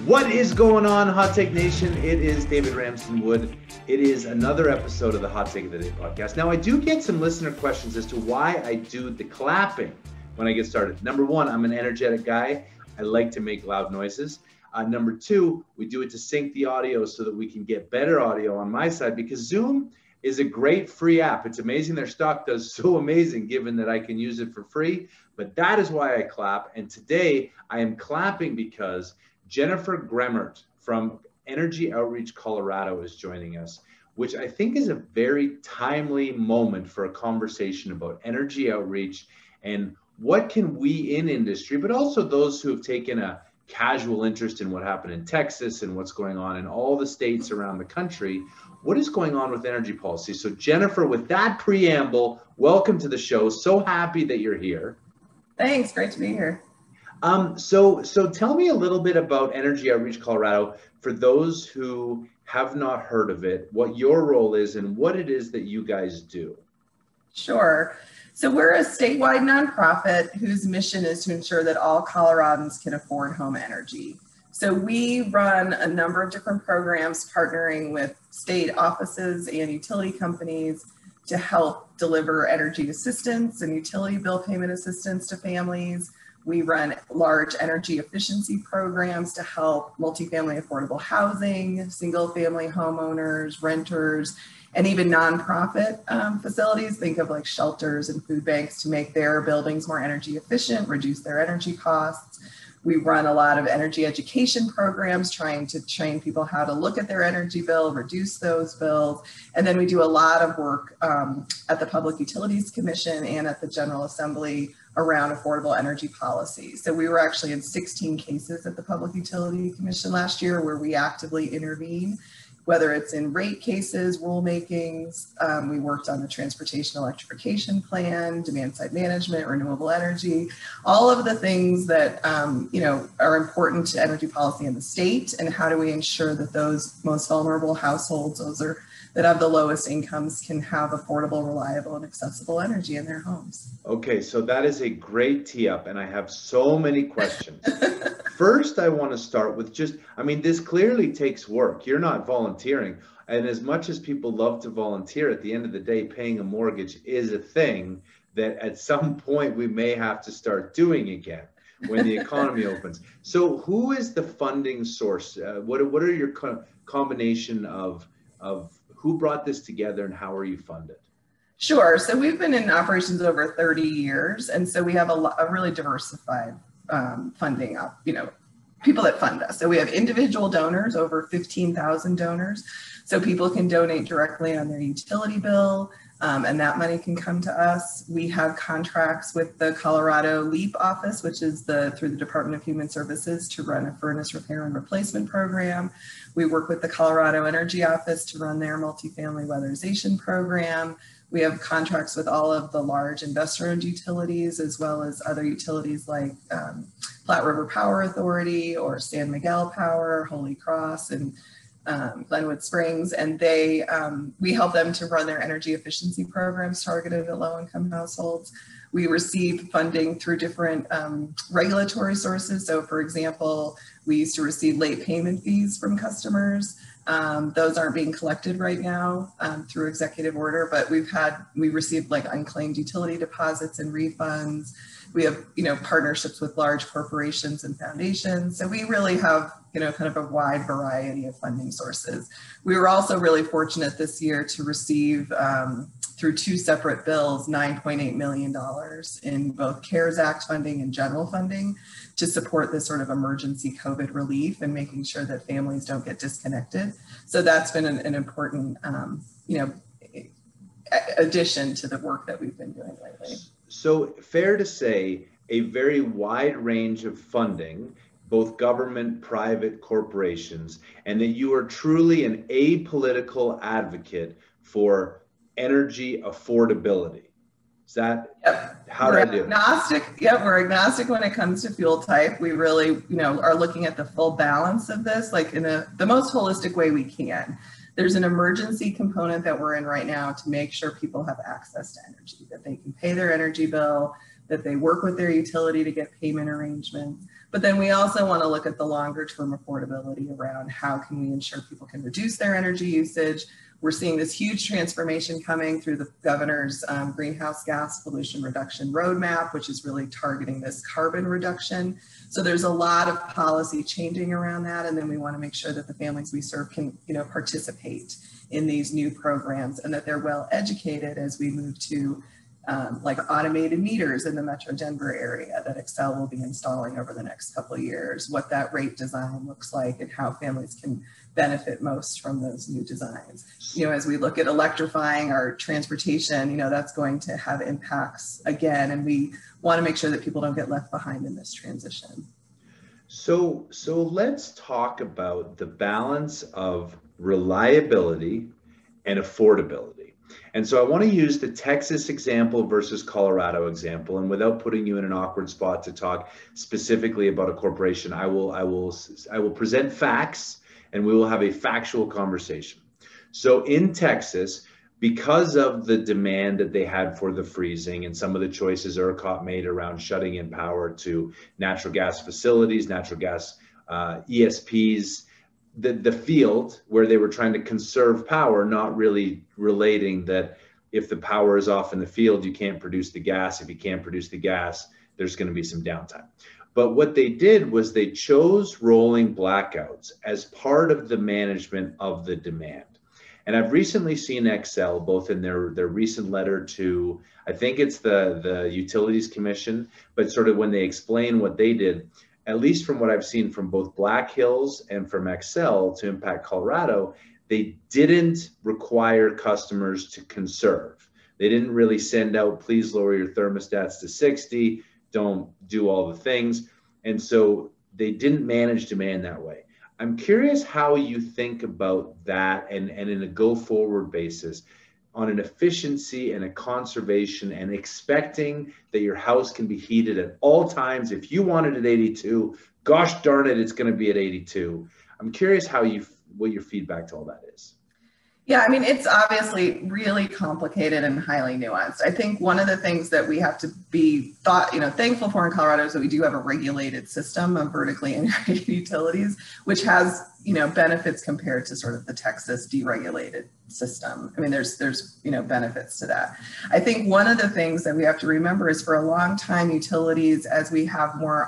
What is going on, Hot Take Nation? It is David Ramsden Wood. It is another episode of the Hot Take of the Day podcast. Now, I do get some listener questions as to why I do the clapping when I get started. Number one, I'm an energetic guy. I like to make loud noises. Number two, we do it to sync the audio so that we can get better audio on my side, because Zoom is a great free app. It's amazing their stock does so amazing given that I can use it for free, but that is why I clap. And today I am clapping because Jennifer Gremmert from Energy Outreach Colorado is joining us, which I think is a very timely moment for a conversation about energy outreach and what can we in industry, but also those who have taken a casual interest in what happened in Texas and what's going on in all the states around the country. What is going on with energy policy? So Jennifer, with that preamble, welcome to the show. So happy that you're here. Thanks, great to be here. So tell me a little bit about Energy Outreach Colorado for those who have not heard of it, what your role is and what it is that you guys do. Sure. So we're a statewide nonprofit whose mission is to ensure that all Coloradans can afford home energy. So we run a number of different programs partnering with state offices and utility companies to help deliver energy assistance and utility bill payment assistance to families. We run large energy efficiency programs to help multifamily affordable housing, single family homeowners, renters, and even nonprofit facilities. Think of like shelters and food banks to make their buildings more energy efficient, reduce their energy costs. We run a lot of energy education programs trying to train people how to look at their energy bill, reduce those bills. And then we do a lot of work at the Public Utilities Commission and at the General Assembly around affordable energy policy. So we were actually in 16 cases at the Public Utility Commission last year where we actively intervene, whether it's in rate cases, rulemakings. We worked on the transportation electrification plan, demand side management, renewable energy, all of the things that are important to energy policy in the state, and how do we ensure that those most vulnerable households, that have the lowest incomes, can have affordable, reliable, and accessible energy in their homes. Okay, so that is a great tee up, and I have so many questions. First, I want to start with this clearly takes work. You're not volunteering. And as much as people love to volunteer, at the end of the day, paying a mortgage is a thing that at some point we may have to start doing again when the economy opens. So who is the funding source? What are your combination of who brought this together and how are you funded? Sure. So we've been in operations over 30 years. And so we have a really diversified funding up, people that fund us. So we have individual donors, over 15,000 donors. So people can donate directly on their utility bill, and that money can come to us. We have contracts with the Colorado LEAP office, which is through the Department of Human Services, to run a furnace repair and replacement program. We work with the Colorado Energy Office to run their multifamily weatherization program. We have contracts with all of the large investor-owned utilities, as well as other utilities like Platte River Power Authority or San Miguel Power, Holy Cross, and Glenwood Springs. And we help them to run their energy efficiency programs targeted at low-income households. We receive funding through different regulatory sources. So for example, we used to receive late payment fees from customers. Those aren't being collected right now through executive order, but we received like unclaimed utility deposits and refunds. We have, partnerships with large corporations and foundations. So we really have, kind of a wide variety of funding sources. We were also really fortunate this year to receive through two separate bills, $9.8 million in both CARES Act funding and general funding to support this sort of emergency COVID relief and making sure that families don't get disconnected. So that's been an important, addition to the work that we've been doing lately. So fair to say, a very wide range of funding, both government, private, corporations, and that you are truly an apolitical advocate for energy affordability. Is that how we're do I do? Agnostic. Yeah, we're agnostic when it comes to fuel type. We really, are looking at the full balance of this, like in the most holistic way we can. There's an emergency component that we're in right now to make sure people have access to energy, that they can pay their energy bill, that they work with their utility to get payment arrangements. But then we also want to look at the longer term affordability around how can we ensure people can reduce their energy usage. We're seeing this huge transformation coming through the governor's greenhouse gas pollution reduction roadmap, which is really targeting this carbon reduction. So there's a lot of policy changing around that. And then we want to make sure that the families we serve can, participate in these new programs and that they're well educated as we move to like automated meters in the Metro Denver area that Xcel will be installing over the next couple of years, what that rate design looks like and how families can benefit most from those new designs. As we look at electrifying our transportation, that's going to have impacts again, and we want to make sure that people don't get left behind in this transition. So let's talk about the balance of reliability and affordability. And so I want to use the Texas example versus Colorado example. And without putting you in an awkward spot to talk specifically about a corporation, I will present facts and we will have a factual conversation. So in Texas, because of the demand that they had for the freezing and some of the choices ERCOT made around shutting in power to natural gas facilities, natural gas ESPs, the field where they were trying to conserve power, not really relating that if the power is off in the field, you can't produce the gas. If you can't produce the gas, there's going to be some downtime. But what they did was they chose rolling blackouts as part of the management of the demand. And I've recently seen Xcel, both in their recent letter to, I think it's the Utilities Commission, but sort of when they explain what they did, at least from what I've seen from both Black Hills and from Xcel to Impact Colorado, they didn't require customers to conserve. They didn't really send out, please lower your thermostats to 60, don't do all the things. And so they didn't manage demand that way. I'm curious how you think about that and in a go forward basis on an efficiency and a conservation and expecting that your house can be heated at all times. If you want it at 82, gosh darn it, it's going to be at 82. I'm curious what your feedback to all that is. Yeah, I mean, it's obviously really complicated and highly nuanced. I think one of the things that we have to be thankful for in Colorado is that we do have a regulated system of vertically integrated utilities, which has, benefits compared to sort of the Texas deregulated system. I mean, there's benefits to that. I think one of the things that we have to remember is for a long time, utilities, as we have more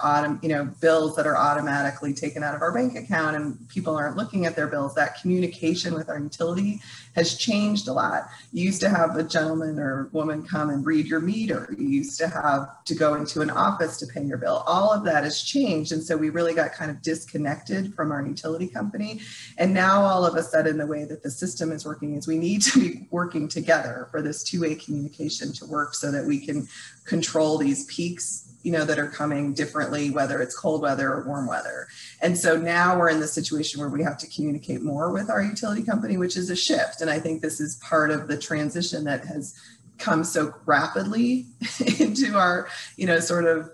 bills that are automatically taken out of our bank account and people aren't looking at their bills, that communication with our utility has changed a lot. You used to have a gentleman or woman come and read your meter. You used to have to go into an office to pay your bill. All of that has changed. And so we really got kind of disconnected from our utility company. And now all of a sudden, the way that the system is working is we need to be working together for this two-way communication to work so that we can control these peaks that are coming differently, whether it's cold weather or warm weather. And so now we're in the situation where we have to communicate more with our utility company, which is a shift. And I think this is part of the transition that has come so rapidly into our, sort of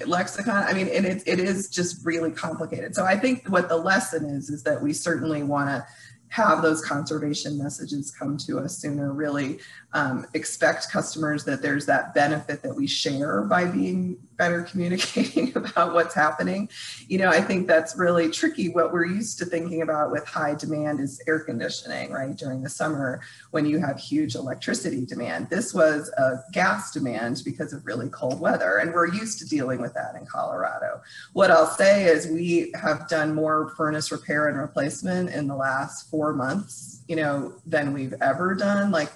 lexicon. I mean, and it is just really complicated. So I think what the lesson is that we certainly want to have those conservation messages come to us sooner, really expect customers that there's that benefit that we share by being better communicating about what's happening. I think that's really tricky. What we're used to thinking about with high demand is air conditioning, right? During the summer when you have huge electricity demand. This was a gas demand because of really cold weather. And we're used to dealing with that in Colorado. What I'll say is we have done more furnace repair and replacement in the last 4 months, than we've ever done. Like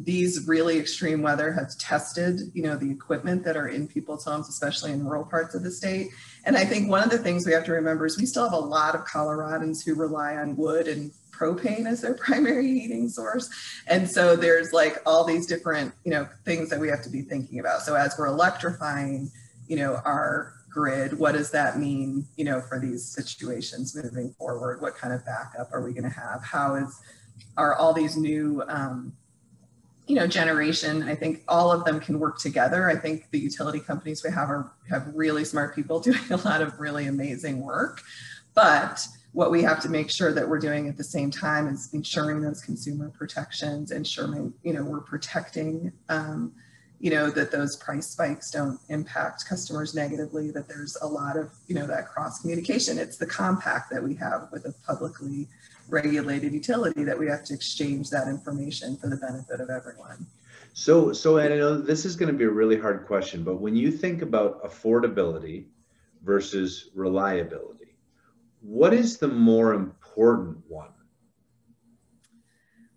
these really extreme weather has tested, the equipment that are in people's homes, especially in rural parts of the state. And I think one of the things we have to remember is we still have a lot of Coloradans who rely on wood and propane as their primary heating source. And so there's like all these different, things that we have to be thinking about. So as we're electrifying, our grid, what does that mean, for these situations moving forward? What kind of backup are we going to have? Are all these new, generation? I think all of them can work together. I think the utility companies we have really smart people doing a lot of really amazing work. But what we have to make sure that we're doing at the same time is ensuring those consumer protections, ensuring, we're protecting, that those price spikes don't impact customers negatively, that there's a lot of, that cross communication. It's the compact that we have with a publicly regulated utility that we have to exchange that information for the benefit of everyone. So and I know this is going to be a really hard question, but when you think about affordability versus reliability, what is the more important one?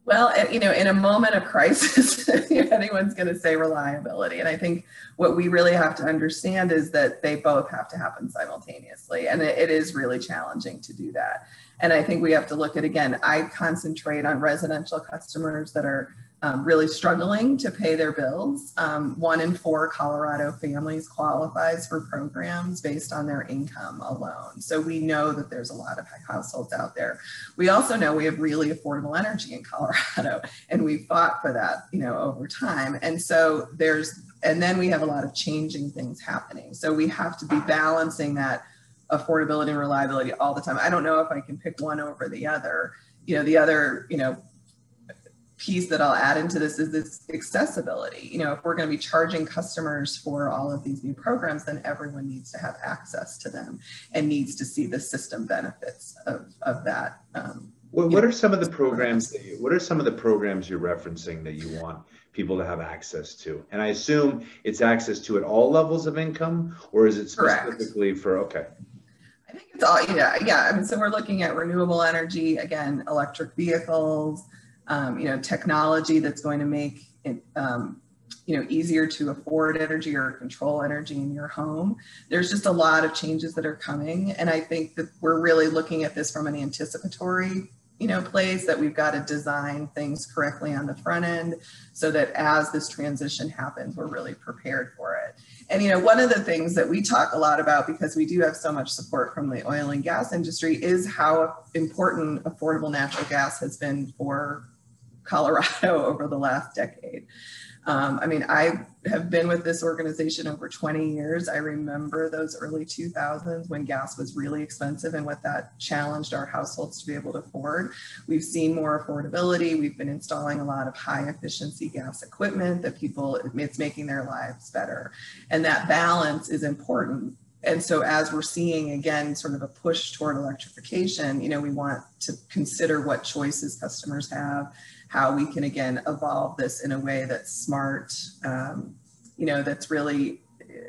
Well, in a moment of crisis, anyone's going to say reliability. And I think what we really have to understand is that they both have to happen simultaneously. And it is really challenging to do that. And I think we have to look at, again, I concentrate on residential customers that are really struggling to pay their bills. 1 in 4 Colorado families qualifies for programs based on their income alone. So we know that there's a lot of households out there. We also know we have really affordable energy in Colorado, and we fought for that, over time. And so then we have a lot of changing things happening. So we have to be balancing that affordability and reliability all the time. I don't know if I can pick one over the other. The other, piece that I'll add into this is this accessibility. If we're going to be charging customers for all of these new programs, then everyone needs to have access to them and needs to see the system benefits of that. What are some of the programs? What are some of the programs you're referencing that you want people to have access to? And I assume it's access to at all levels of income, or is it specifically for? Okay. I think it's all. Yeah. So we're looking at renewable energy, again, electric vehicles. Technology that's going to make it, easier to afford energy or control energy in your home. There's just a lot of changes that are coming. And I think that we're really looking at this from an anticipatory, place, that we've got to design things correctly on the front end so that as this transition happens, we're really prepared for it. And, one of the things that we talk a lot about, because we do have so much support from the oil and gas industry, is how important affordable natural gas has been for Colorado over the last decade. I have been with this organization over 20 years. I remember those early 2000s when gas was really expensive and what that challenged our households to be able to afford. We've seen more affordability. We've been installing a lot of high efficiency gas equipment that it's making their lives better. And that balance is important. And so as we're seeing, again, sort of a push toward electrification, we want to consider what choices customers have, how we can, again, evolve this in a way that's smart, that's really,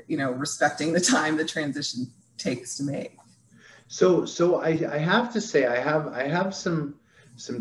respecting the time the transition takes to make. So I have to say, I have some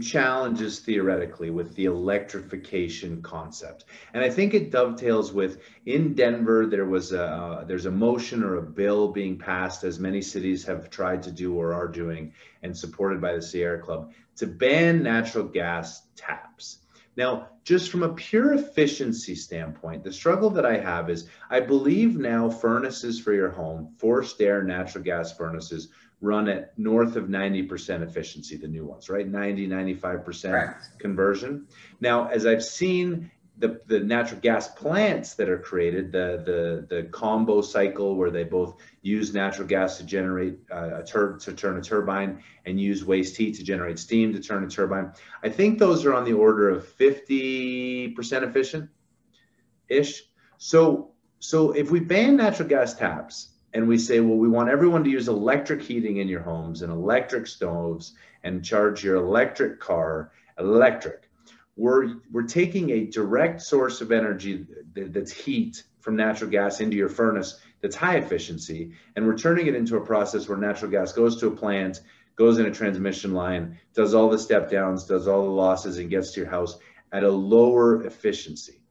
challenges theoretically with the electrification concept. And I think it dovetails with, in Denver, there's a motion or a bill being passed, as many cities have tried to do or are doing, and supported by the Sierra Club, to ban natural gas taps. Now, just from a pure efficiency standpoint, the struggle that I have is, I believe now furnaces for your home, forced air natural gas furnaces, run at north of 90% efficiency, the new ones, right? 95% conversion. Now, as I've seen the natural gas plants that are created, the combo cycle where they both use natural gas to generate to turn a turbine and use waste heat to generate steam to turn a turbine. I think those are on the order of 50% efficient-ish. So if we ban natural gas taps, and we say, well, we want everyone to use electric heating in your homes and electric stoves and charge your electric car electric. We're taking a direct source of energy that's heat from natural gas into your furnace that's high efficiency, and we're turning it into a process where natural gas goes to a plant, goes in a transmission line, does all the step downs, does all the losses, and gets to your house at a lower efficiency.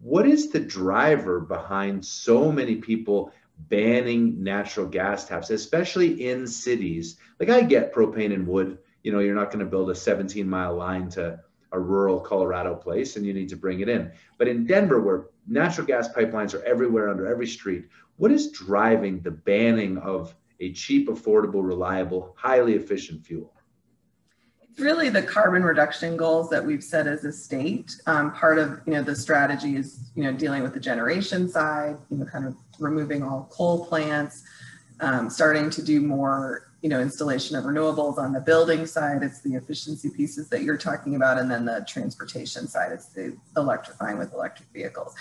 What is the driver behind so many people banning natural gas taps, especially in cities? Like, I get propane and wood, you're not going to build a 17-mile line to a rural Colorado place and you need to bring it in. But in Denver, where natural gas pipelines are everywhere under every street, what is driving the banning of a cheap, affordable, reliable, highly efficient fuel? It's really the carbon reduction goals that we've set as a state. Part of the strategy is dealing with the generation side, kind of removing all coal plants, starting to do more installation of renewables on the building side. It's the efficiency pieces that you're talking about. And then the transportation side, it's the electrifying with electric vehicles.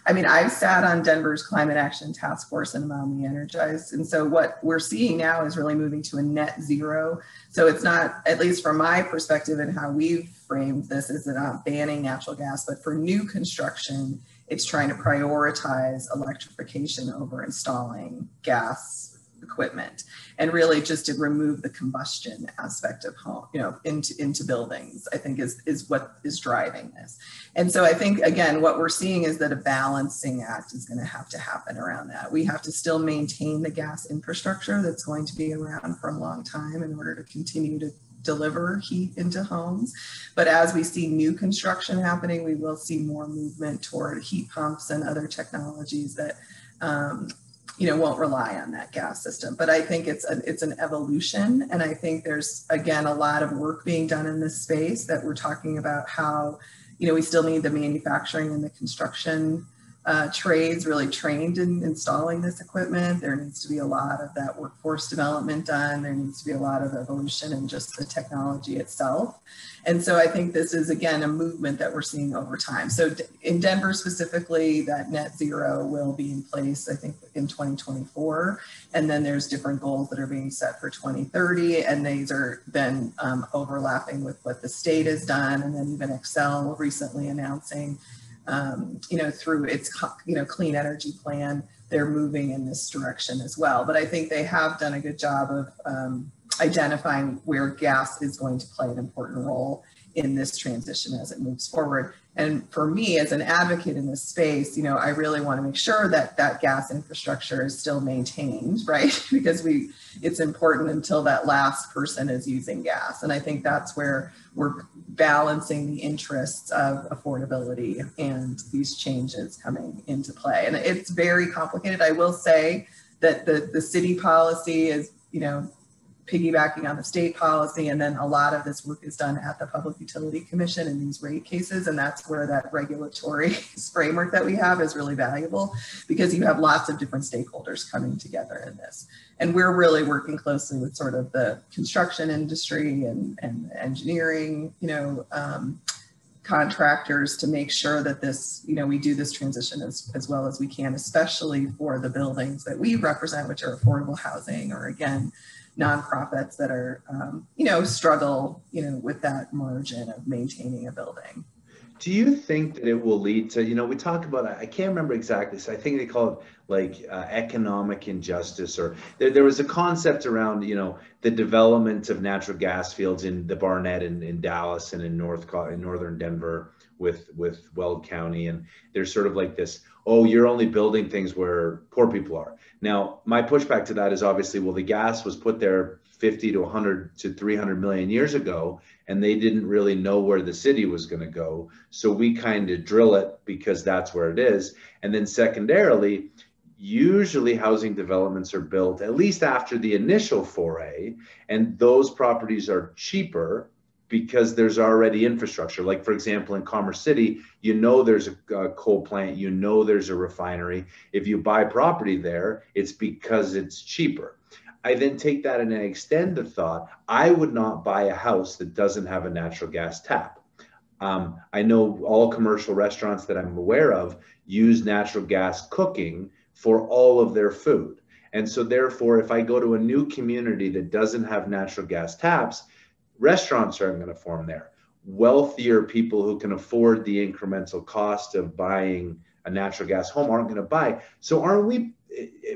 I mean, I've sat on Denver's Climate Action Task Force and I'm on the Energized. And so what we're seeing now is really moving to a net zero. So it's not, at least from my perspective and how we've framed this, is not banning natural gas, but for new construction, it's trying to prioritize electrification over installing gas equipment, and really just to remove the combustion aspect of home, into buildings, I think is what is driving this. And so I think, again, what we're seeing is that a balancing act is going to have to happen around that. We have to still maintain the gas infrastructure that's going to be around for a long time in order to continue to deliver heat into homes. But as we see new construction happening, we will see more movement toward heat pumps and other technologies that won't rely on that gas system. But I think it's an evolution. And I think there's, again, a lot of work being done in this space that we're talking about how, we still need the manufacturing and the construction trades really trained in installing this equipment. There needs to be a lot of that workforce development done. There needs to be a lot of evolution in just the technology itself. And so I think this is, again, a movement that we're seeing over time. So in Denver specifically, that net zero will be in place, I think, in 2024. And then there's different goals that are being set for 2030. And these are then overlapping with what the state has done. And then even Excel recently announcing through its, clean energy plan, they're moving in this direction as well. But I think they have done a good job of identifying where gas is going to play an important role in this transition as it moves forward. And for me, as an advocate in this space, I really want to make sure that that gas infrastructure is still maintained, right? Because it's important until that last person is using gas. And I think that's where we're balancing the interests of affordability and these changes coming into play. And it's very complicated. I will say that the city policy is, piggybacking on the state policy, and then a lot of this work is done at the Public Utility Commission in these rate cases, and that's where that regulatory framework that we have is really valuable, because you have lots of different stakeholders coming together in this. And we're really working closely with sort of the construction industry and engineering, contractors to make sure that this, we do this transition as well as we can, especially for the buildings that we represent, which are affordable housing, or again, nonprofits that are, struggle, with that margin of maintaining a building. Do you think that it will lead to, we talk about, I can't remember exactly, so I think they call it like economic injustice, or there was a concept around, the development of natural gas fields in the Barnett in Dallas and in northern Denver with Weld County. And there's sort of like this, oh, you're only building things where poor people are. Now, my pushback to that is obviously, well, the gas was put there 50 to 100 to 300 million years ago, and they didn't really know where the city was going to go. So we kind of drill it because that's where it is. And then secondarily, usually housing developments are built at least after the initial foray, and those properties are cheaper because there's already infrastructure. Like, for example, in Commerce City, there's a coal plant, there's a refinery. If you buy property there, it's because it's cheaper. I then take that and I extend the thought, I would not buy a house that doesn't have a natural gas tap. I know all commercial restaurants that I'm aware of use natural gas cooking for all of their food. And so therefore, if I go to a new community that doesn't have natural gas taps, restaurants aren't going to form there. Wealthier people who can afford the incremental cost of buying a natural gas home aren't going to buy. So aren't we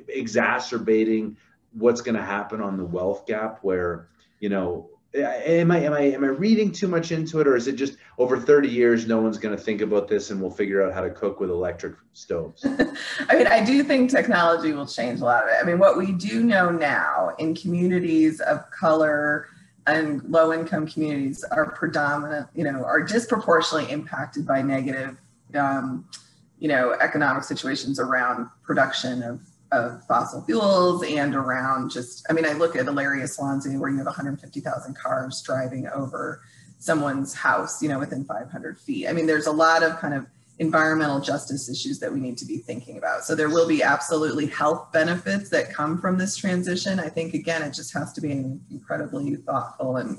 exacerbating what's going to happen on the wealth gap, where, am I reading too much into it, or is it just over 30 years, no one's going to think about this and we'll figure out how to cook with electric stoves? I do think technology will change a lot of it. What we do know now in communities of color and low-income communities are predominant, are disproportionately impacted by negative, economic situations around production of fossil fuels and around just, I look at Elaria Swansea, where you have 150,000 cars driving over someone's house, within 500 feet. There's a lot of kind of environmental justice issues that we need to be thinking about. So there will be absolutely health benefits that come from this transition. I think, again, it just has to be an incredibly thoughtful and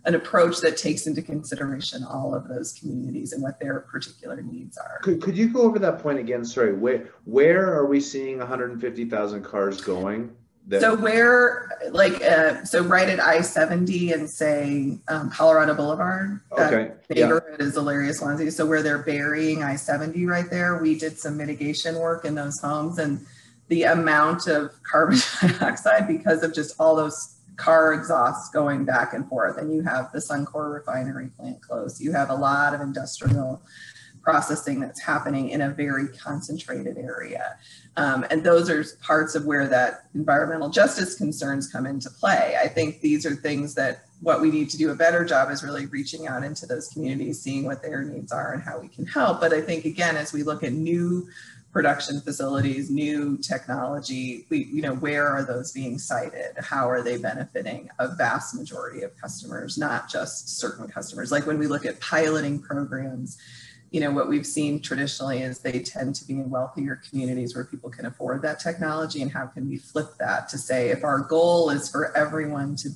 an approach that takes into consideration all of those communities and what their particular needs are. Could you go over that point again? Sorry, where are we seeing 150,000 cars going? So so right at I-70 and say Colorado Boulevard, that neighborhood is Illyria Swansea. So where they're burying I-70 right there, we did some mitigation work in those homes, and the amount of carbon dioxide because of just all those car exhausts going back and forth. And you have the Suncor refinery plant closed. You have a lot of industrial processing that's happening in a very concentrated area. And those are parts of where that environmental justice concerns come into play. I think these are things that what we need to do a better job is really reaching out into those communities, seeing what their needs are and how we can help. But I think, again, as we look at new production facilities, new technology, where are those being cited? How are they benefiting a vast majority of customers, not just certain customers? Like when we look at piloting programs, what we've seen traditionally is they tend to be in wealthier communities where people can afford that technology. And how can we flip that to say, if our goal is for everyone to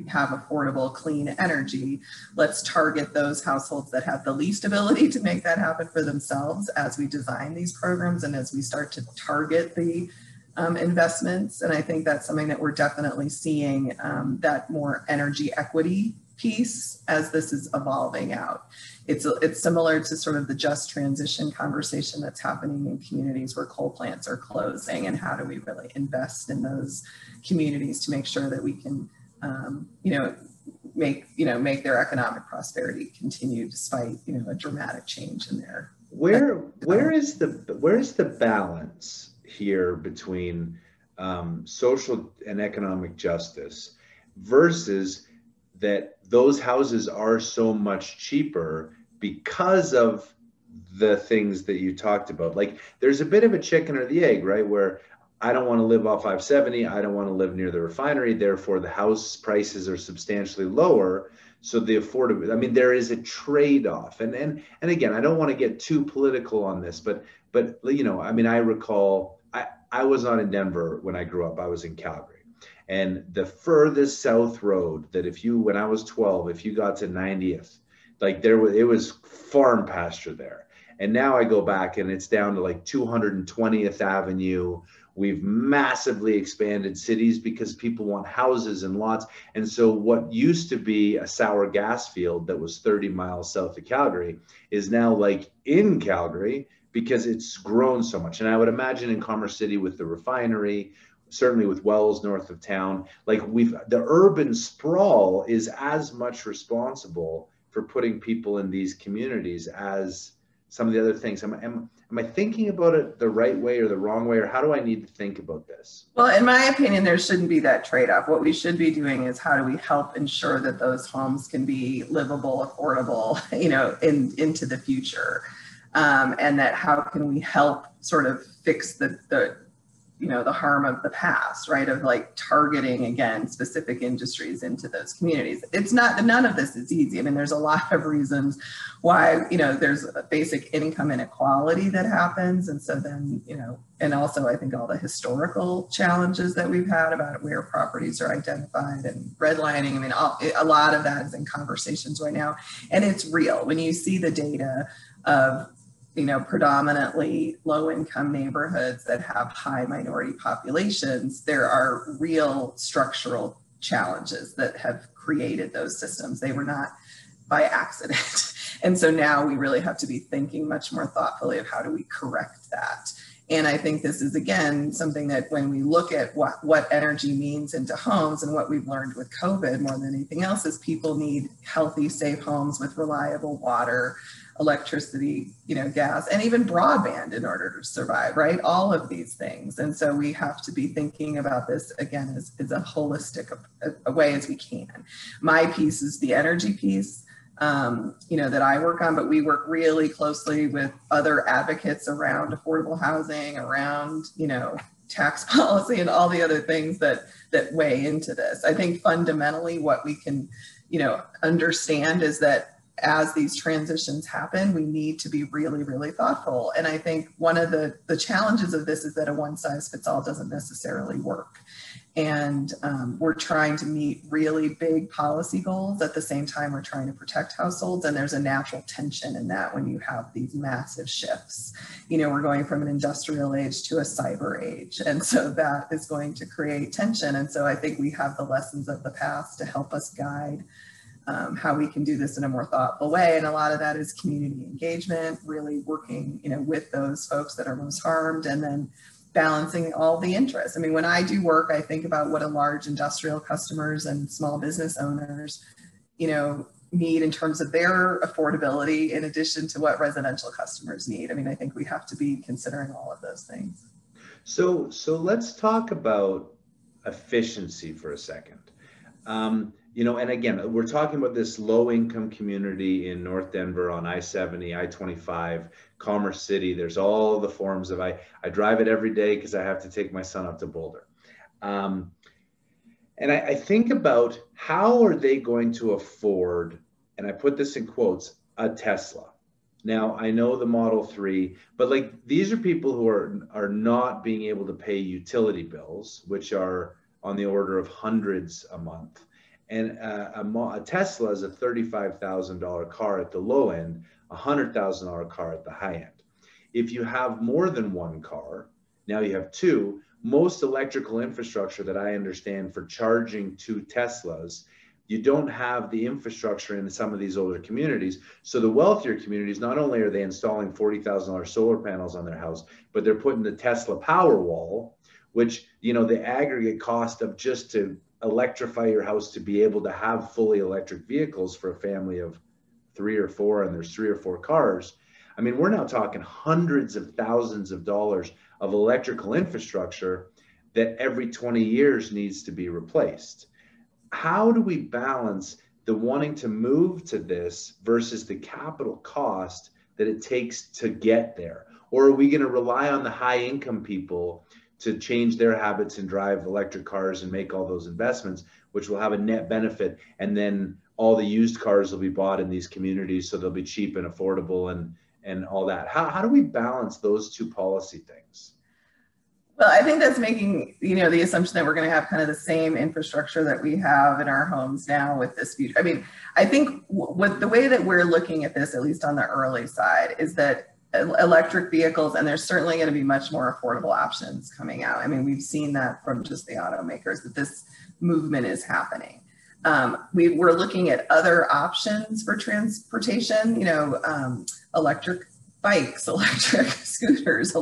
have affordable, clean energy, let's target those households that have the least ability to make that happen for themselves as we design these programs and as we start to target the investments. And I think that's something that we're definitely seeing, that more energy equity piece as this is evolving out. It's similar to sort of the just transition conversation that's happening in communities where coal plants are closing, and how do we really invest in those communities to make sure that we can make their economic prosperity continue despite a dramatic change in their where is the balance here between social and economic justice versus that those houses are so much cheaper because of the things that you talked about? Like there's a bit of a chicken or the egg, right? Where I don't want to live off 570. I don't want to live near the refinery. Therefore, the house prices are substantially lower. So the affordability, there is a trade-off. And again, I don't want to get too political on this, but I recall, I was not in Denver when I grew up. I was in Calgary. And the furthest south road that when I was 12, if you got to 90th, it was farm pasture there. And now I go back and it's down to 220th Avenue. We've massively expanded cities because people want houses and lots. And so what used to be a sour gas field that was 30 miles south of Calgary is now in Calgary because it's grown so much. And I would imagine in Commerce City with the refinery, certainly with Wells north of town, the urban sprawl is as much responsible for putting people in these communities as some of the other things. Am I thinking about it the right way or the wrong way, or how do I need to think about this? Well, in my opinion, there shouldn't be that trade-off. What we should be doing is how do we help ensure that those homes can be livable, affordable, into the future, and that how can we help sort of fix the harm of the past, right? Of targeting, again, specific industries into those communities. None of this is easy. There's a lot of reasons why, there's a basic income inequality that happens. And so then, and also I think all the historical challenges that we've had about where properties are identified and redlining. A lot of that is in conversations right now. And it's real. When you see the data of predominantly low-income neighborhoods that have high minority populations, there are real structural challenges that have created those systems. They were not by accident. And so now we really have to be thinking much more thoughtfully of how do we correct that. And I think this is, again, something that when we look at what energy means into homes, and what we've learned with COVID more than anything else is people need healthy, safe homes with reliable water, electricity, gas, and even broadband in order to survive, right? All of these things. And so we have to be thinking about this, again, as a holistic a way as we can. My piece is the energy piece, that I work on, but we work really closely with other advocates around affordable housing, around, tax policy and all the other things that weigh into this. I think fundamentally what we can, understand is that as these transitions happen, we need to be really, really thoughtful. And I think one of the challenges of this is that a one size fits all doesn't necessarily work. And we're trying to meet really big policy goals. At the same time, we're trying to protect households. And there's a natural tension in that when you have these massive shifts. You know, we're going from an industrial age to a cyber age. And so that is going to create tension. And so I think we have the lessons of the past to help us guide how we can do this in a more thoughtful way. And a lot of that is community engagement, really working, you know, with those folks that are most harmed, and then balancing all the interests. I mean, when I do work, I think about what a large industrial customers and small business owners, you know, need in terms of their affordability, in addition to what residential customers need. I mean, I think we have to be considering all of those things. So let's talk about efficiency for a second. You know, and again, we're talking about this low-income community in North Denver on I-70, I-25, Commerce City. There's all the forms of, I drive it every day because I have to take my son up to Boulder. And I think about how are they going to afford, and I put this in quotes, a Tesla. Now, I know the Model 3, but like these are people who are not being able to pay utility bills, which are on the order of hundreds a month. And a Tesla is a $35,000 car at the low end, a $100,000 car at the high end. If you have more than one car, now you have two. Most electrical infrastructure that I understand for charging two Teslas, you don't have the infrastructure in some of these older communities. So the wealthier communities, not only are they installing $40,000 solar panels on their house, but they're putting the Tesla Powerwall, which, you know, the aggregate cost of just to electrify your house to be able to have fully electric vehicles for a family of 3 or 4, and there's 3 or 4 cars. I mean, we're now talking hundreds of thousands of dollars of electrical infrastructure that every 20 years needs to be replaced. How do we balance the wanting to move to this versus the capital cost that it takes to get there? Or are we going to rely on the high income people to change their habits and drive electric cars and make all those investments, which will have a net benefit? And then all the used cars will be bought in these communities, so they'll be cheap and affordable and all that. How do we balance those two policy things? Well, I think that's making, you know, the assumption that we're going to have kind of the same infrastructure that we have in our homes now with this future. I mean, I think what the way that we're looking at this, at least on the early side, is that electric vehicles, and there's certainly going to be much more affordable options coming out. I mean, we've seen that from just the automakers, that this movement is happening. We're looking at other options for transportation, you know, electric bikes, electric scooters,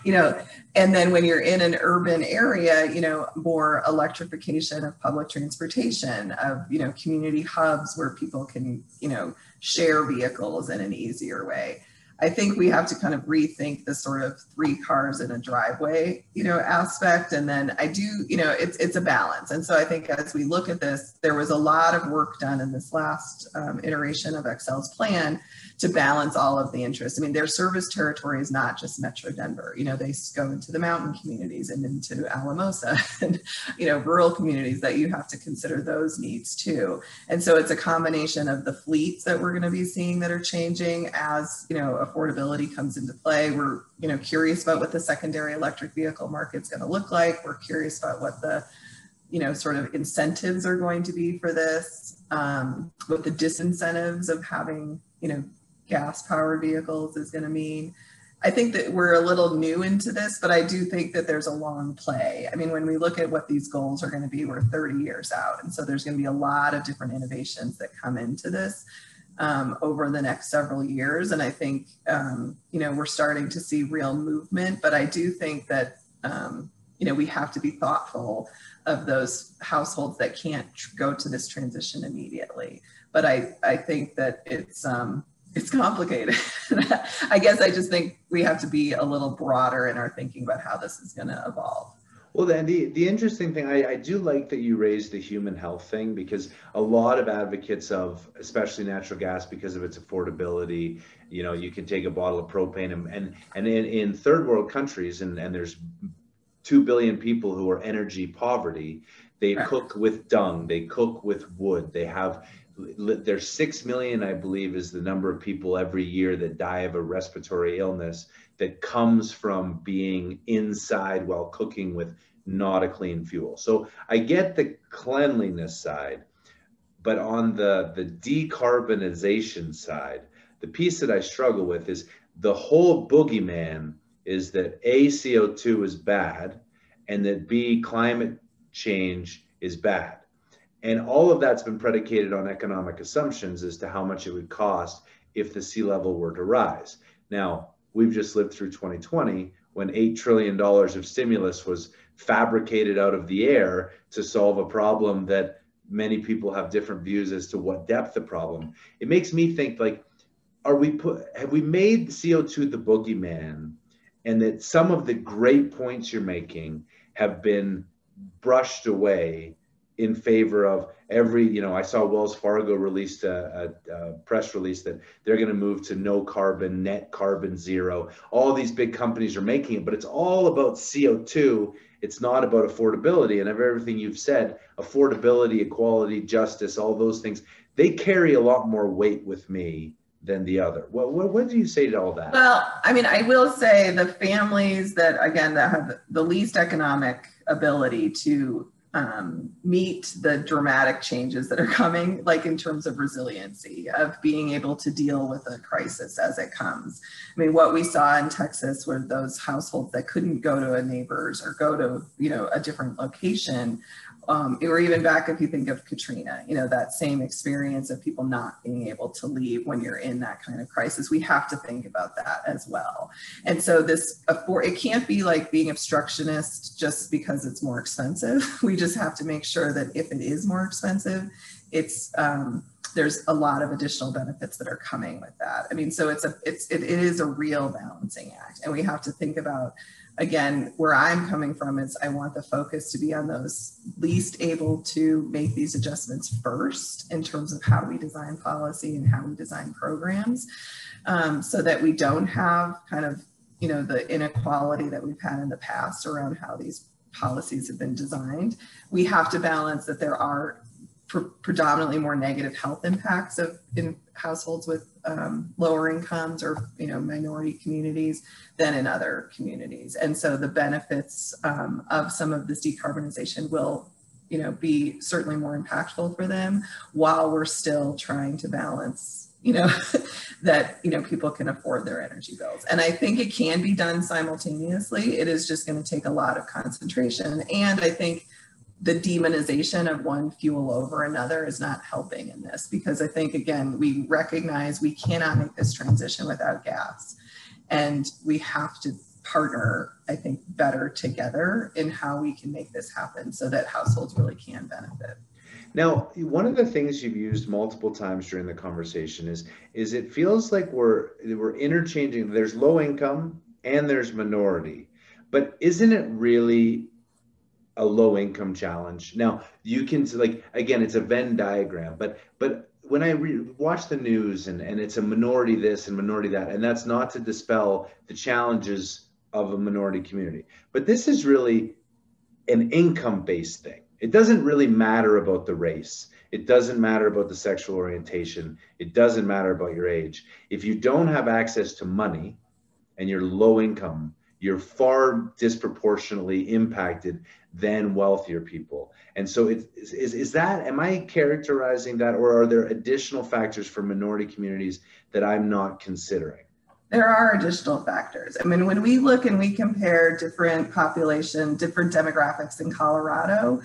you know, and then when you're in an urban area, you know, more electrification of public transportation, of, you know, community hubs where people can, you know, share vehicles in an easier way. I think we have to kind of rethink the sort of 3 cars in a driveway, you know, aspect. And then I do, you know, it's a balance. And so I think as we look at this, there was a lot of work done in this last iteration of Excel's plan to balance all of the interests. I mean, their service territory is not just Metro Denver. You know, they go into the mountain communities and into Alamosa and, you know, rural communities that you have to consider those needs too. And so it's a combination of the fleets that we're going to be seeing that are changing as, you know, affordability comes into play. We're, you know, curious about what the secondary electric vehicle market's going to look like. We're curious about what the, you know, sort of incentives are going to be for this, what the disincentives of having, you know, gas powered vehicles is going to mean. I think that we're a little new into this, but I do think that there's a long play. I mean, when we look at what these goals are going to be, we're 30 years out. And so there's going to be a lot of different innovations that come into this over the next several years. And I think, you know, we're starting to see real movement, but I do think that, you know, we have to be thoughtful of those households that can't go to this transition immediately. But I think that it's complicated. I guess I just think we have to be a little broader in our thinking about how this is going to evolve. Well, then the interesting thing, I do like that you raised the human health thing, because a lot of advocates of, especially natural gas, because of its affordability, you know, you can take a bottle of propane and in third world countries, and there's 2 billion people who are energy poverty. They cook with dung, they cook with wood, they have there's 6 million, I believe, is the number of people every year that die of a respiratory illness that comes from being inside while cooking with not a clean fuel. So I get the cleanliness side, but on the decarbonization side, the piece that I struggle with is the whole boogeyman is that A, CO2 is bad, and that B, climate change is bad. And all of that's been predicated on economic assumptions as to how much it would cost if the sea level were to rise. Now, we've just lived through 2020 when $8 trillion of stimulus was fabricated out of the air to solve a problem that many people have different views as to what depth the problem. It makes me think, like, have we made CO2 the boogeyman, and that some of the great points you're making have been brushed away in favor of I saw Wells Fargo released a press release that they're going to move to no carbon, net carbon zero. All these big companies are making it, but it's all about CO2. It's not about affordability. And of everything you've said, affordability, equality, justice, all those things, they carry a lot more weight with me than the other. What do you say to all that? Well, I mean, I will say the families that have the least economic ability to meet the dramatic changes that are coming, like in terms of resiliency, of being able to deal with a crisis as it comes. I mean, what we saw in Texas were those households that couldn't go to a neighbor's or go to, a different location. Or even back, if you think of Katrina, that same experience of people not being able to leave when you're in that kind of crisis. We have to think about that as well. And so it can't be like being obstructionist just because it's more expensive. We just have to make sure that if it is more expensive, there's a lot of additional benefits that are coming with that. I mean, so it is a real balancing act, and we have to think about, again, where I'm coming from is I want the focus to be on those least able to make these adjustments first in terms of how we design policy and how we design programs, so that we don't have kind of, the inequality that we've had in the past around how these policies have been designed. We have to balance that there are predominantly more negative health impacts in households with lower incomes or minority communities than in other communities, and so the benefits of some of this decarbonization will be certainly more impactful for them, while we're still trying to balance that people can afford their energy bills. And I think it can be done simultaneously. It is just going to take a lot of concentration, and I think the demonization of one fuel over another is not helping in this, because I think, again, we recognize we cannot make this transition without gas, and we have to partner, I think, better together in how we can make this happen so that households really can benefit. Now, one of the things you've used multiple times during the conversation is it feels like we're interchanging. There's low income and there's minority, but isn't it really a low income challenge? Now, you can, like, again, it's a Venn diagram, but when I watch the news and it's a minority this and minority that, and that's not to dispel the challenges of a minority community, but this is really an income-based thing. It doesn't really matter about the race. It doesn't matter about the sexual orientation. It doesn't matter about your age. If you don't have access to money and you're low income, you're far disproportionately impacted than wealthier people. And so is that, am I characterizing that, or are there additional factors for minority communities that I'm not considering? There are additional factors. I mean, when we look and we compare different population, different demographics in Colorado,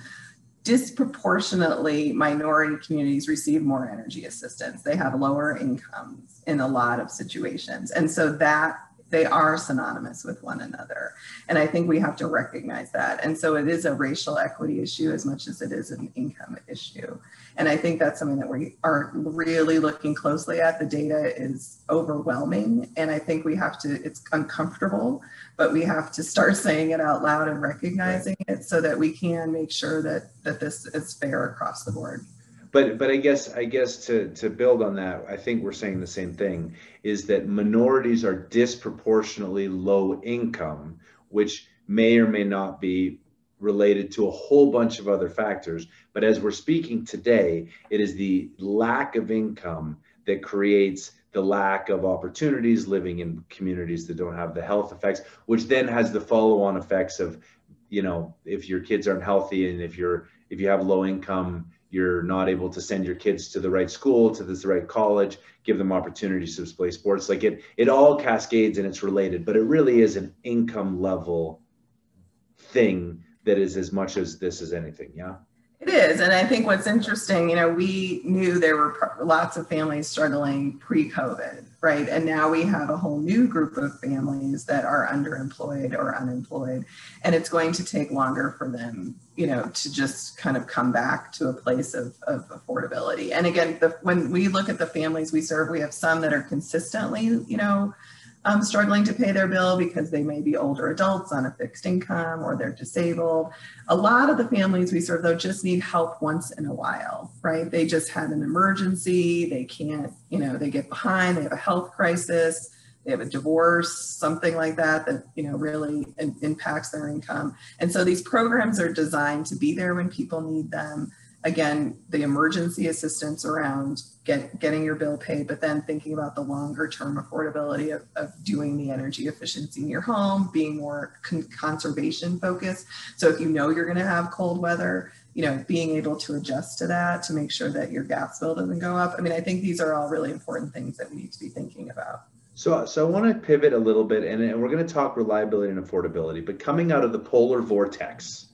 disproportionately minority communities receive more energy assistance. They have lower incomes in a lot of situations. And so that they are synonymous with one another. And I think we have to recognize that. And so it is a racial equity issue as much as it is an income issue. And I think that's something that we are really looking closely at. The data is overwhelming. And I think we have to, it's uncomfortable, but we have to start saying it out loud and recognizing it so that we can make sure that this is fair across the board. But I guess to build on that, I think we're saying the same thing, is that minorities are disproportionately low income, which may or may not be related to a whole bunch of other factors. But as we're speaking today, it is the lack of income that creates the lack of opportunities, living in communities that don't have the health effects, which then has the follow-on effects of, you know, if your kids aren't healthy, and if you have low income, you're not able to send your kids to the right school, to the right college, give them opportunities to play sports. Like it all cascades and it's related, but it really is an income level thing that is as much as this as anything. Yeah. It is. And I think what's interesting, you know, we knew there were lots of families struggling pre-COVID, right? And now we have a whole new group of families that are underemployed or unemployed. And it's going to take longer for them, you know, to just kind of come back to a place of affordability. And again, when we look at the families we serve, we have some that are consistently, you know, struggling to pay their bill because they may be older adults on a fixed income or they're disabled. A lot of the families we serve, though, just need help once in a while, right? They just had an emergency. They can't, you know, they get behind, they have a health crisis, they have a divorce, something like that, you know, really impacts their income. And so these programs are designed to be there when people need them. Again, the emergency assistance around getting your bill paid, but then thinking about the longer term affordability of doing the energy efficiency in your home, being more conservation focused. So if you know you're going to have cold weather, you know, being able to adjust to that to make sure that your gas bill doesn't go up. I mean, I think these are all really important things that we need to be thinking about. So I want to pivot a little bit, and we're going to talk reliability and affordability, but coming out of the polar vortex,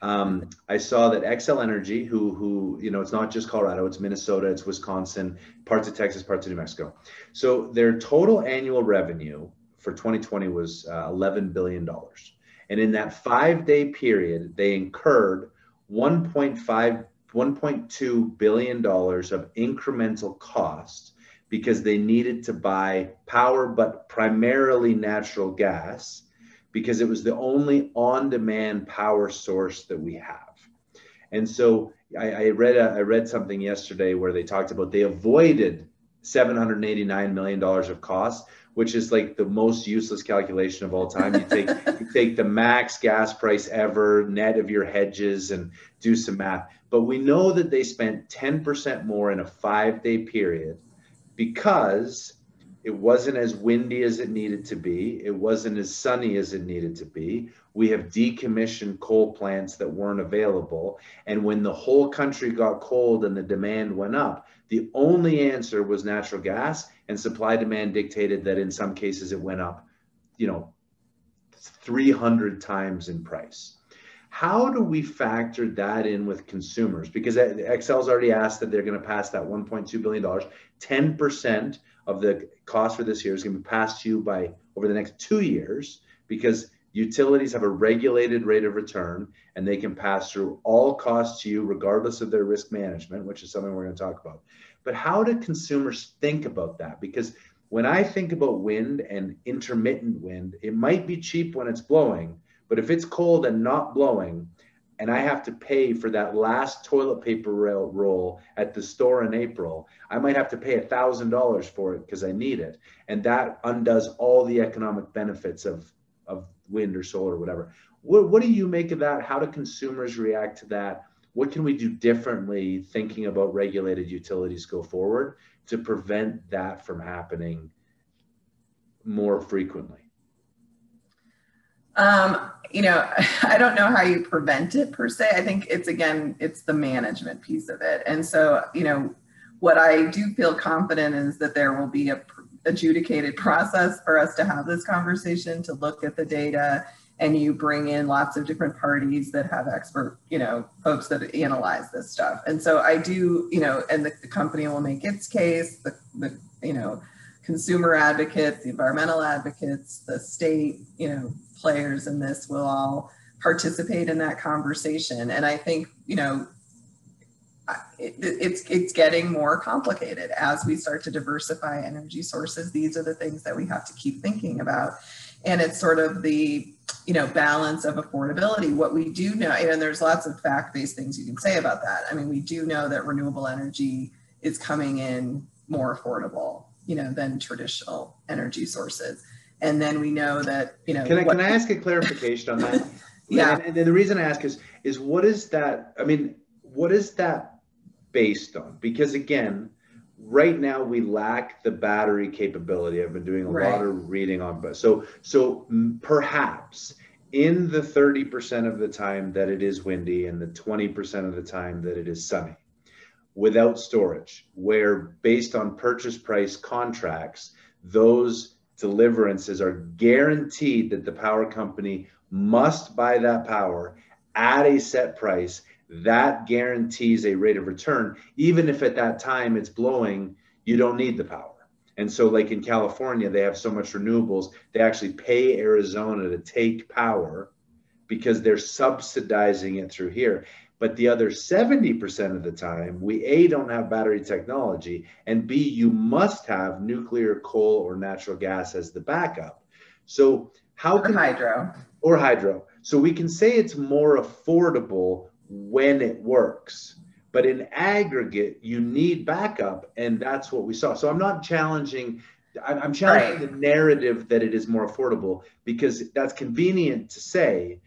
I saw that Xcel Energy, who, you know, it's not just Colorado, it's Minnesota, it's Wisconsin, parts of Texas, parts of New Mexico. So their total annual revenue for 2020 was $11 billion. And in that 5-day period, they incurred $1.2 billion of incremental cost because they needed to buy power, but primarily natural gas, because it was the only on-demand power source that we have. And so I read something yesterday where they talked about they avoided $789 million of costs, which is like the most useless calculation of all time. You take the max gas price ever, net of your hedges, and do some math. But we know that they spent 10% more in a 5-day period because it wasn't as windy as it needed to be. It wasn't as sunny as it needed to be. We have decommissioned coal plants that weren't available. And when the whole country got cold and the demand went up, the only answer was natural gas, and supply demand dictated that in some cases it went up, you know, 300 times in price. How do we factor that in with consumers? Because Xcel's already asked that they're going to pass that $1.2 billion, 10% of the cost for this year is going to be passed to you by over the next 2 years, because utilities have a regulated rate of return and they can pass through all costs to you regardless of their risk management, which is something we're going to talk about. But how do consumers think about that? Because when I think about wind and intermittent wind, it might be cheap when it's blowing, but if it's cold and not blowing, and I have to pay for that last toilet paper roll at the store in April, I might have to pay $1,000 for it because I need it. And that undoes all the economic benefits of wind or solar or whatever. What do you make of that? How do consumers react to that? What can we do differently thinking about regulated utilities go forward to prevent that from happening more frequently? You know, I don't know how you prevent it per se. I think it's the management piece of it. And so, you know, what I do feel confident is that there will be a adjudicated process for us to have this conversation, to look at the data, and you bring in lots of different parties that have expert, you know, folks that analyze this stuff. And so I do, you know, and the company will make its case, the you know, consumer advocates, the environmental advocates, the state, you know, players in this will all participate in that conversation. And I think, you know, it's getting more complicated as we start to diversify energy sources. These are the things that we have to keep thinking about. And it's sort of the, you know, balance of affordability. What we do know, and there's lots of fact-based things you can say about that. I mean, we do know that renewable energy is coming in more affordable, you know, than traditional energy sources. And then we know that, you know. Can I ask a clarification on that? Yeah. And then the reason I ask is what is that? I mean, what is that based on? Because again, right now we lack the battery capability. I've been doing a lot of reading on, but so perhaps in the 30% of the time that it is windy and the 20% of the time that it is sunny, without storage, where based on purchase price contracts, those deliverances are guaranteed that the power company must buy that power at a set price. That guarantees a rate of return. Even if at that time it's blowing, you don't need the power. And so like in California, they have so much renewables, they actually pay Arizona to take power because they're subsidizing it through here. But the other 70% of the time, we A, don't have battery technology, and B, you must have nuclear, coal, or natural gas as the backup. So how can hydro. So we can say it's more affordable when it works. But in aggregate, you need backup, and that's what we saw. So I'm not challenging, I'm challenging the narrative that it is more affordable, because that's convenient to say,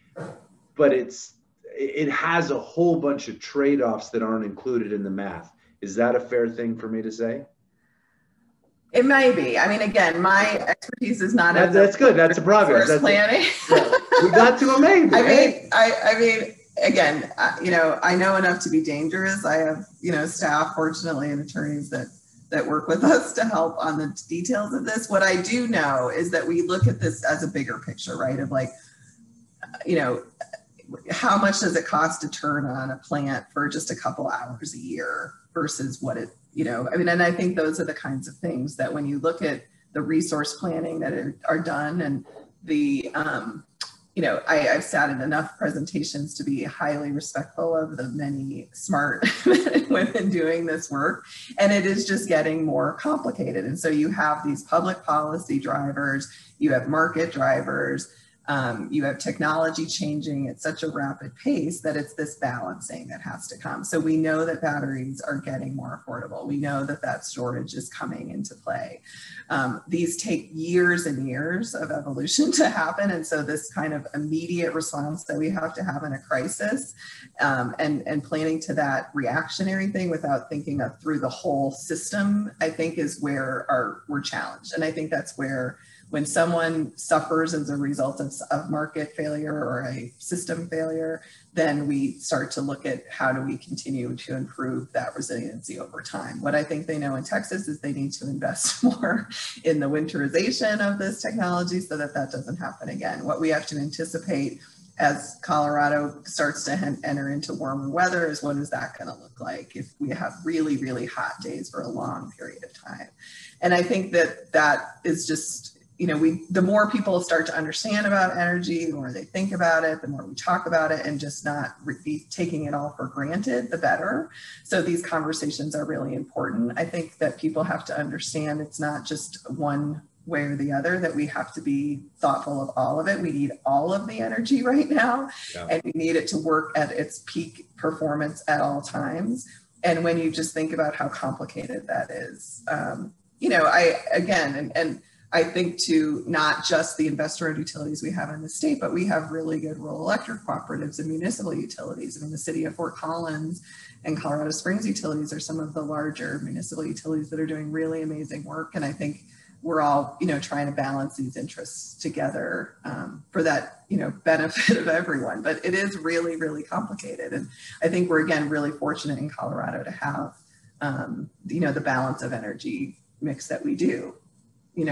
but it has a whole bunch of trade-offs that aren't included in the math. Is that a fair thing for me to say? It may be. I mean, again, my expertise is not. That's good. That's a progress. That's planning. We got to a maybe. I mean, again, I know enough to be dangerous. I have, staff, fortunately, and attorneys that work with us to help on the details of this. What I do know is that we look at this as a bigger picture, right? Of like, how much does it cost to turn on a plant for just a couple hours a year versus what it, and I think those are the kinds of things that when you look at the resource planning that are done, and the, I've sat in enough presentations to be highly respectful of the many smart men and women doing this work, and it is just getting more complicated. And so you have these public policy drivers, you have market drivers, you have technology changing at such a rapid pace that it's this balancing that has to come. So we know that batteries are getting more affordable. We know that storage is coming into play. These take years and years of evolution to happen. And so this kind of immediate response that we have to have in a crisis, and planning to that reactionary thing without thinking of through the whole system, I think is where we're challenged. And I think that's where, when someone suffers as a result of market failure or a system failure, then we start to look at how do we continue to improve that resiliency over time. What I think they know in Texas is they need to invest more in the winterization of this technology so that doesn't happen again. What we have to anticipate as Colorado starts to enter into warmer weather is, what is that going to look like if we have really, really hot days for a long period of time? And I think that is just, the more people start to understand about energy, the more they think about it, the more we talk about it, and just not be taking it all for granted, the better. So these conversations are really important. I think that people have to understand it's not just one way or the other, that we have to be thoughtful of all of it. We need all of the energy right now, and we need it to work at its peak performance at all times. And when you just think about how complicated that is, I think to not just the investor-owned utilities we have in the state, but we have really good rural electric cooperatives and municipal utilities. I mean, the city of Fort Collins and Colorado Springs utilities are some of the larger municipal utilities that are doing really amazing work. And I think we're all, trying to balance these interests together for that, benefit of everyone. But it is really, really complicated. And I think we're, again, really fortunate in Colorado to have, the balance of energy mix that we do,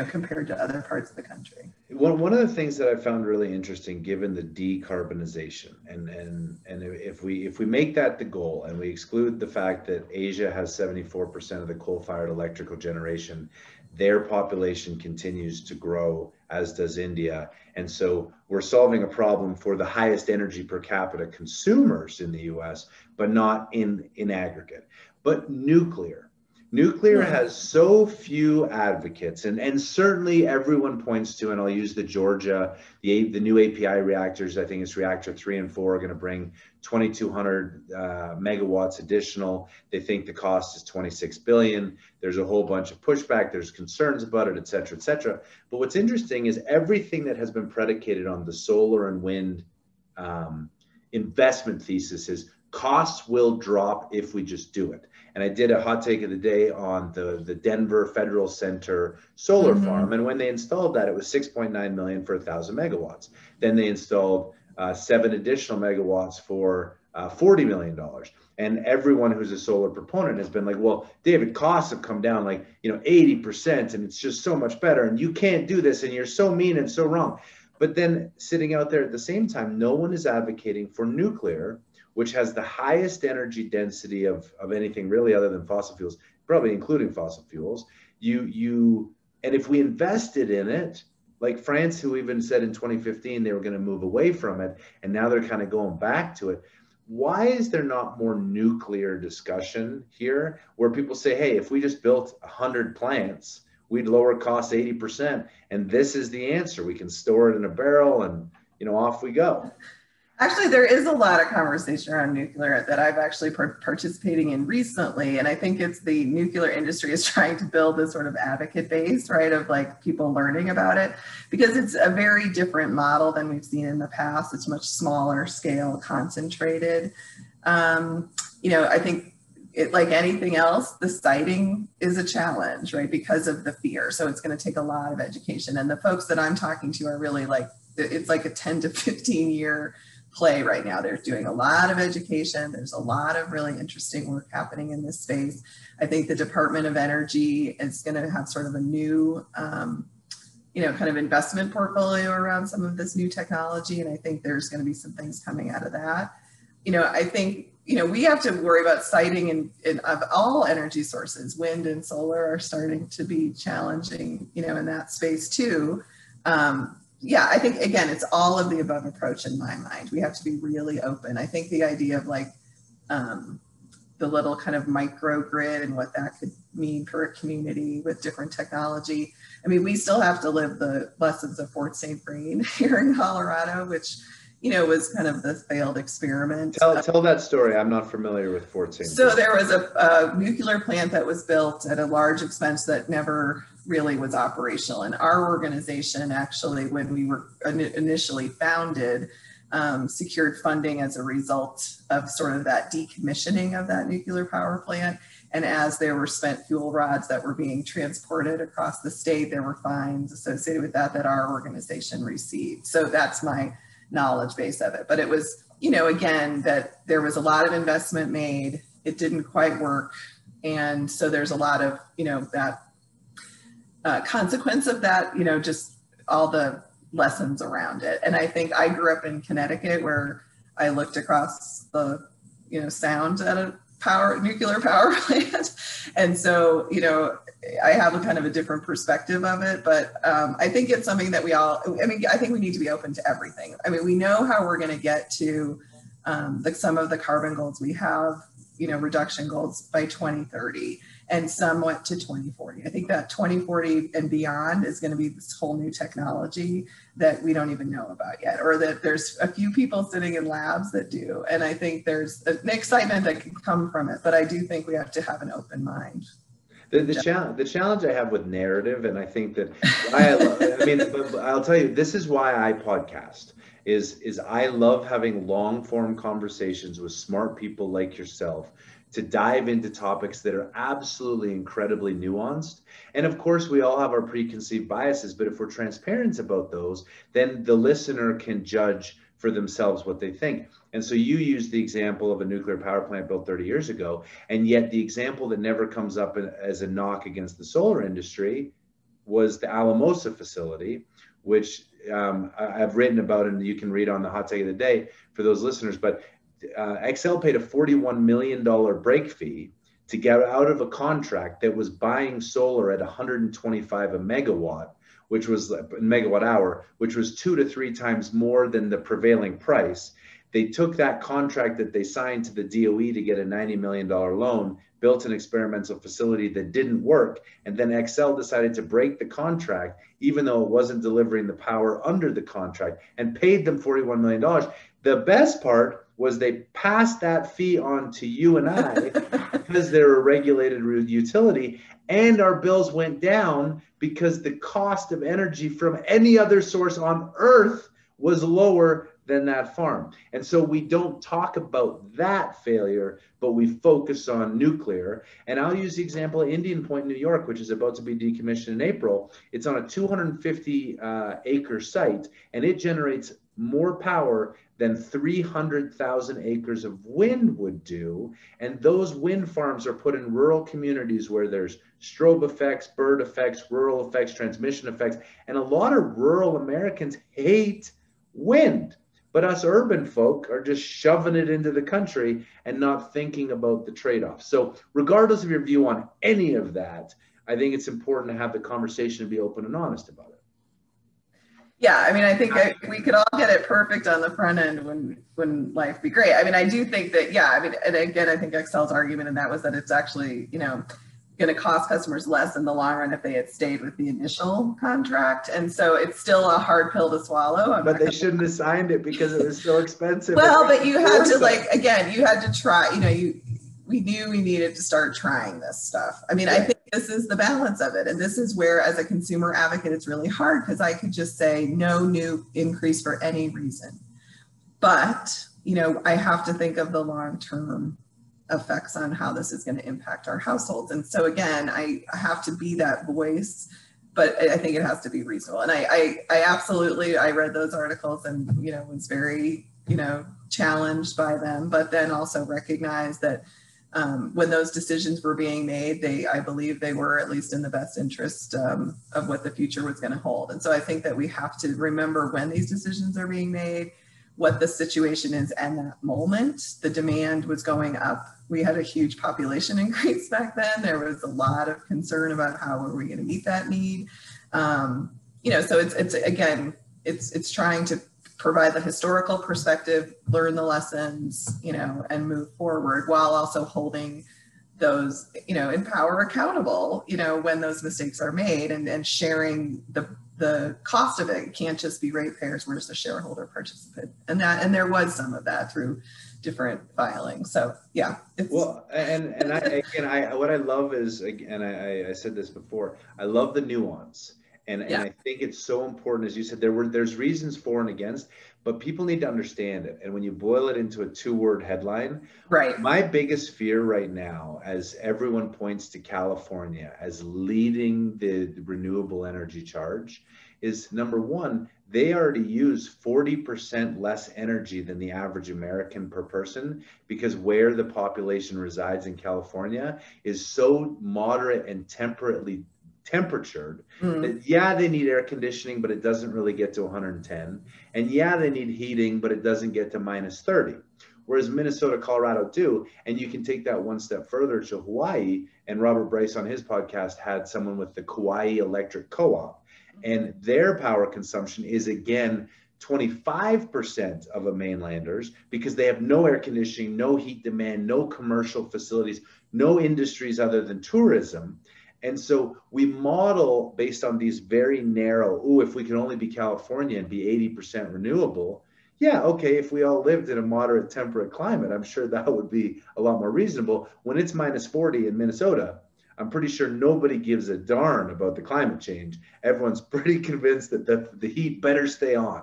compared to other parts of the country. One of the things that I found really interesting, given the decarbonization, and if we make that the goal, and we exclude the fact that Asia has 74% of the coal-fired electrical generation, their population continues to grow, as does India. And so we're solving a problem for the highest energy per capita consumers in the US, but not in aggregate. But Nuclear has so few advocates, and certainly everyone points to, and I'll use the Georgia, the new API reactors, I think it's reactor 3 and 4 are going to bring 2,200 megawatts additional. They think the cost is $26 billion. There's a whole bunch of pushback. There's concerns about it, et cetera, et cetera. But what's interesting is everything that has been predicated on the solar and wind investment thesis is costs will drop if we just do it. And I did a hot take of the day on the Denver Federal Center solar farm. And when they installed that, it was 6.9 million for 1,000 megawatts. Then they installed 7 additional megawatts for $40 million. And everyone who's a solar proponent has been like, well, David, costs have come down like, 80%, and it's just so much better. And you can't do this, and you're so mean and so wrong. But then sitting out there at the same time, no one is advocating for nuclear, which has the highest energy density of anything really other than fossil fuels, probably including fossil fuels. And if we invested in it, like France, who even said in 2015 they were going to move away from it, and now they're kind of going back to it. Why is there not more nuclear discussion here where people say, hey, if we just built 100 plants, we'd lower costs 80%. And this is the answer. We can store it in a barrel and, off we go. Actually, there is a lot of conversation around nuclear that I've actually participating in recently. And I think it's the nuclear industry is trying to build this sort of advocate base, right, of like people learning about it, because it's a very different model than we've seen in the past. It's much smaller scale, concentrated. I think like anything else, the siting is a challenge, right, because of the fear. So it's going to take a lot of education. And the folks that I'm talking to are really like, it's like a 10 to 15 year play right now. They're doing a lot of education. There's a lot of really interesting work happening in this space. I think the Department of Energy is going to have sort of a new, kind of investment portfolio around some of this new technology. And I think there's going to be some things coming out of that. I think, we have to worry about siting of all energy sources. Wind and solar are starting to be challenging, in that space too. I think, again, it's all of the above approach in my mind. We have to be really open. I think the idea of like the little kind of microgrid and what that could mean for a community with different technology. I mean, we still have to live the lessons of Fort St. Vrain here in Colorado, which, was kind of the failed experiment. Tell that story. I'm not familiar with Fort St. So there was a nuclear plant that was built at a large expense that never really was operational. And our organization actually, when we were initially founded, secured funding as a result of sort of that decommissioning of that nuclear power plant. And as there were spent fuel rods that were being transported across the state, there were fines associated with that our organization received. So that's my knowledge base of it. But it was, again, that there was a lot of investment made. It didn't quite work. And so there's a lot of, that consequence of that, just all the lessons around it. And I think I grew up in Connecticut where I looked across the, sound at a nuclear power plant. And so, I have a kind of a different perspective of it, but I think it's something that I think we need to be open to everything. I mean, we know how we're going to get to some of the carbon goals we have, reduction goals by 2030 and somewhat to 2040. I think that 2040 and beyond is going to be this whole new technology that we don't even know about yet, or that there's a few people sitting in labs that do. And I think there's an excitement that can come from it, but I do think we have to have an open mind. The challenge I have with narrative, and I think that but I'll tell you, this is why I podcast, is I love having long form conversations with smart people like yourself to dive into topics that are absolutely incredibly nuanced. And of course, we all have our preconceived biases, but if we're transparent about those, then the listener can judge for themselves what they think. And so you use the example of a nuclear power plant built 30 years ago, and yet the example that never comes up as a knock against the solar industry was the Alamosa facility, which I've written about, and you can read on the hot take of the day for those listeners. But Xcel paid a $41 million break fee to get out of a contract that was buying solar at 125 a megawatt, which was megawatt hour, which was 2 to 3 times more than the prevailing price. They took that contract that they signed to the DOE to get a $90 million loan, built an experimental facility that didn't work, and then Xcel decided to break the contract, even though it wasn't delivering the power under the contract, and paid them $41 million. The best part was they passed that fee on to you and I because they're a regulated utility, and our bills went down because the cost of energy from any other source on earth was lower than that farm. And so we don't talk about that failure, but we focus on nuclear. And I'll use the example of Indian Point, New York, which is about to be decommissioned in April. It's on a 250 acre site, and it generates more power than 300,000 acres of wind would do. And those wind farms are put in rural communities where there's strobe effects, bird effects, rural effects, transmission effects. And a lot of rural Americans hate wind. But us urban folk are just shoving it into the country and not thinking about the trade-offs. So regardless of your view on any of that, I think it's important to have the conversation and be open and honest about it. Yeah, I mean, I think we could all get it perfect on the front end when life be great. I mean, I do think that, yeah, I mean, and again, I think Excel's argument in that was that it's actually, you know, going to cost customers less in the long run if they had stayed with the initial contract. And so it's still a hard pill to swallow. But they shouldn't have signed it because it was so expensive. Well, but you had to, like, again, you had to try, you know, we knew we needed to start trying this stuff. I mean, I think this is the balance of it. And this is where, as a consumer advocate, it's really hard because I could just say no new increase for any reason. But, you know, I have to think of the long-term effects on how this is going to impact our households. And so again, I have to be that voice, but I think it has to be reasonable. And I absolutely, I read those articles and, you know, was very, you know, challenged by them, but then also recognized that when those decisions were being made, I believe they were at least in the best interest of what the future was going to hold. And so I think that we have to remember when these decisions are being made, what the situation is and that moment. The demand was going up. We had a huge population increase back then. There was a lot of concern about how were we going to meet that need. You know, so it's trying to provide the historical perspective, learn the lessons, you know, and move forward while also holding those, you know, in power accountable, you know, when those mistakes are made and sharing the cost of it. It can't just be ratepayers, where's the shareholder participant? And there was some of that through different filings. So yeah. Well, and what I love is, and I said this before, I love the nuance. And I think it's so important, as you said, there's reasons for and against, but people need to understand it. And when you boil it into a 2-word headline, right? My biggest fear right now, as everyone points to California as leading the renewable energy charge, is number one, they already use 40% less energy than the average American per person, because where the population resides in California is so moderate and temperatured that they need air conditioning, but it doesn't really get to 110. And they need heating, but it doesn't get to -30. Whereas Minnesota, Colorado do. And you can take that one step further to Hawaii. And Robert Bryce on his podcast had someone with the Kauai Electric Co-op. And their power consumption is, again, 25% of a mainlanders, because they have no air conditioning, no heat demand, no commercial facilities, no industries other than tourism. And so we model based on these very narrow, if we can only be California and be 80% renewable. Yeah, okay, if we all lived in a moderate temperate climate, I'm sure that would be a lot more reasonable. When it's -40 in Minnesota, I'm pretty sure nobody gives a darn about the climate change. Everyone's pretty convinced that the heat better stay on.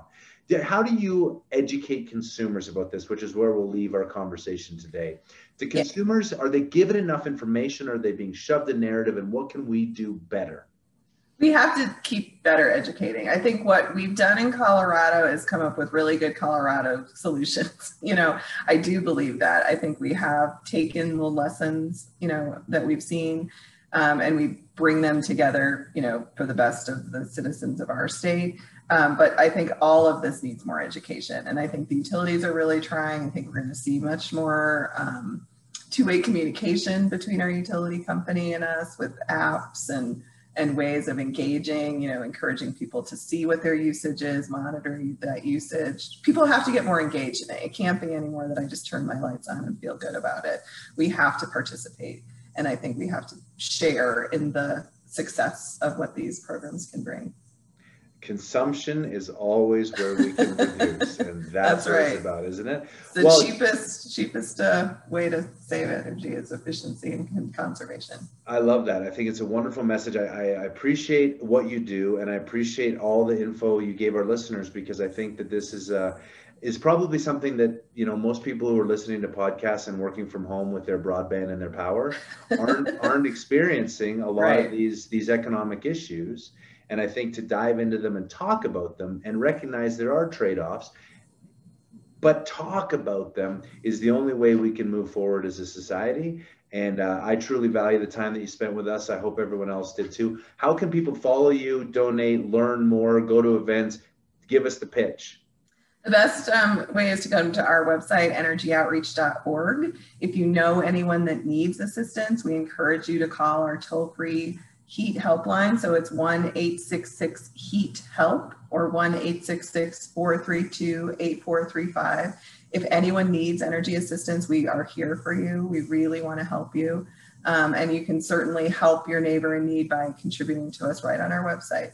How do you educate consumers about this, which is where we'll leave our conversation today? Do consumers, are they given enough information? Are they being shoved a narrative? And what can we do better? We have to keep better educating. I think what we've done in Colorado is come up with really good Colorado solutions. You know, I do believe that. I think we have taken the lessons, you know, that we've seen, and we bring them together, you know, for the best of the citizens of our state. But I think all of this needs more education. And I think the utilities are really trying. I think we're going to see much more two-way communication between our utility company and us, with apps and ways of engaging, you know, encouraging people to see what their usage is, monitoring that usage. People have to get more engaged in it. It can't be anymore that I just turn my lights on and feel good about it. We have to participate. And I think we have to share in the success of what these programs can bring. Consumption is always where we can reduce, and that's what it's about, isn't it? The cheapest way to save energy is efficiency and conservation. I love that. I think it's a wonderful message. I appreciate what you do, and I appreciate all the info you gave our listeners, because I think that this is is probably something that, you know, most people who are listening to podcasts and working from home with their broadband and their power aren't experiencing a lot of these economic issues. And I think to dive into them and talk about them and recognize there are trade-offs, but talk about them is the only way we can move forward as a society. And I truly value the time that you spent with us. I hope everyone else did too. How can people follow you, donate, learn more, go to events? Give us the pitch. The best way is to go to our website, energyoutreach.org. If you know anyone that needs assistance, we encourage you to call our toll-free heat helpline. So it's 1-866-HEAT-HELP or 1-866-432-8435. If anyone needs energy assistance, we are here for you. We really want to help you. And you can certainly help your neighbor in need by contributing to us right on our website.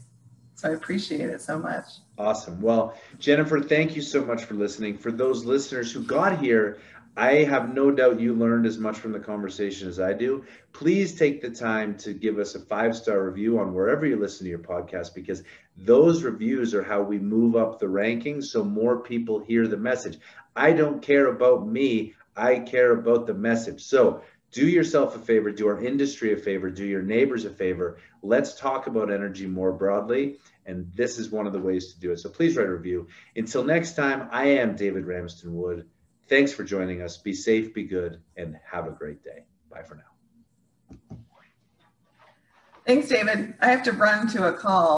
So I appreciate it so much. Awesome. Well, Jennifer, thank you so much for listening. For those listeners who got here, I have no doubt you learned as much from the conversation as I do. Please take the time to give us a 5-star review on wherever you listen to your podcast, because those reviews are how we move up the rankings so more people hear the message. I don't care about me. I care about the message. So do yourself a favor, do our industry a favor, do your neighbors a favor. Let's talk about energy more broadly. And this is one of the ways to do it. So please write a review. Until next time, I am David Ramsden Wood. Thanks for joining us. Be safe, be good, and have a great day. Bye for now. Thanks, David. I have to run to a call.